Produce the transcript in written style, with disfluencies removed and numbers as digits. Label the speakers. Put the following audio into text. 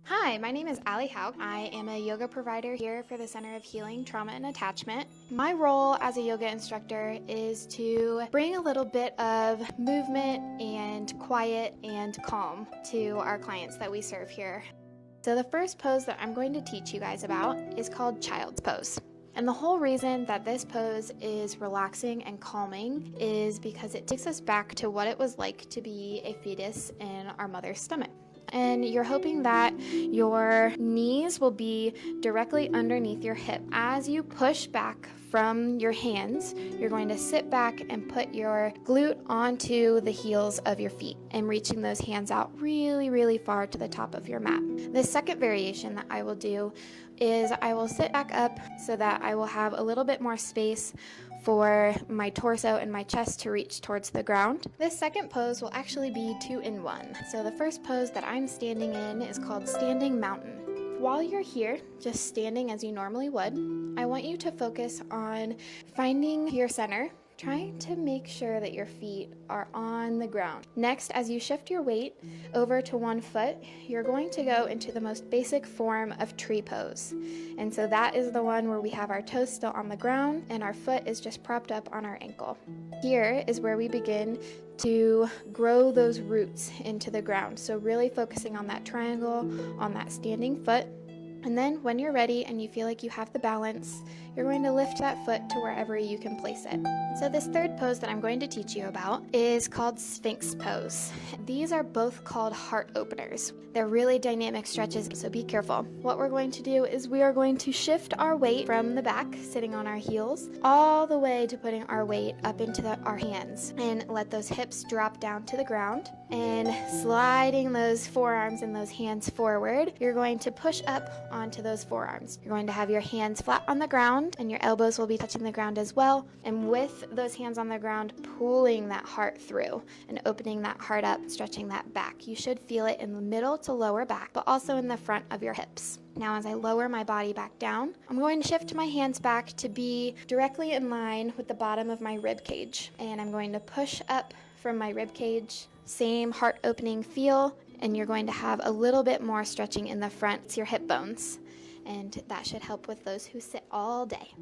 Speaker 1: Hi, my name is Allie Hauk. I am a yoga provider here for the Center of Healing, Trauma, and Attachment. My role as a yoga instructor is to bring a little bit of movement and quiet and calm to our clients that we serve here. So the first pose that I'm going to teach you guys about is called Child's Pose. And the whole reason that this pose is relaxing and calming is because it takes us back to what it was like to be a fetus in our mother's stomach. And you're hoping that your knees will be directly underneath your hip. As you push back from your hands, you're going to sit back and put your glute onto the heels of your feet and reaching those hands out really, really far to the top of your mat. The second variation that I will do is I will sit back up so that I will have a little bit more space for my torso and my chest to reach towards the ground. This second pose will actually be 2 in 1. So the first pose that I'm standing in is called Standing Mountain. While you're here, just standing as you normally would, I want you to focus on finding your center, trying to make sure that your feet are on the ground. Next, as you shift your weight over to one foot, you're going to go into the most basic form of tree pose. And so that is the one where we have our toes still on the ground and our foot is just propped up on our ankle. Here is where we begin to grow those roots into the ground. So really focusing on that triangle, on that standing foot. And then when you're ready and you feel like you have the balance, you're going to lift that foot to wherever you can place it. So this third pose that I'm going to teach you about is called Sphinx pose. These are both called heart openers. They're really dynamic stretches, so be careful. What we're going to do is we are going to shift our weight from the back, sitting on our heels, all the way to putting our weight up into our hands and let those hips drop down to the ground. And sliding those forearms and those hands forward, you're going to push up onto those forearms. You're going to have your hands flat on the ground and your elbows will be touching the ground as well. And with those hands on the ground, pulling that heart through and opening that heart up, stretching that back. You should feel it in the middle to lower back, but also in the front of your hips. Now as I lower my body back down, I'm going to shift my hands back to be directly in line with the bottom of my rib cage. And I'm going to push up from my rib cage. Same heart opening feel, and you're going to have a little bit more stretching in the front. It's your hip bones, and that should help with those who sit all day.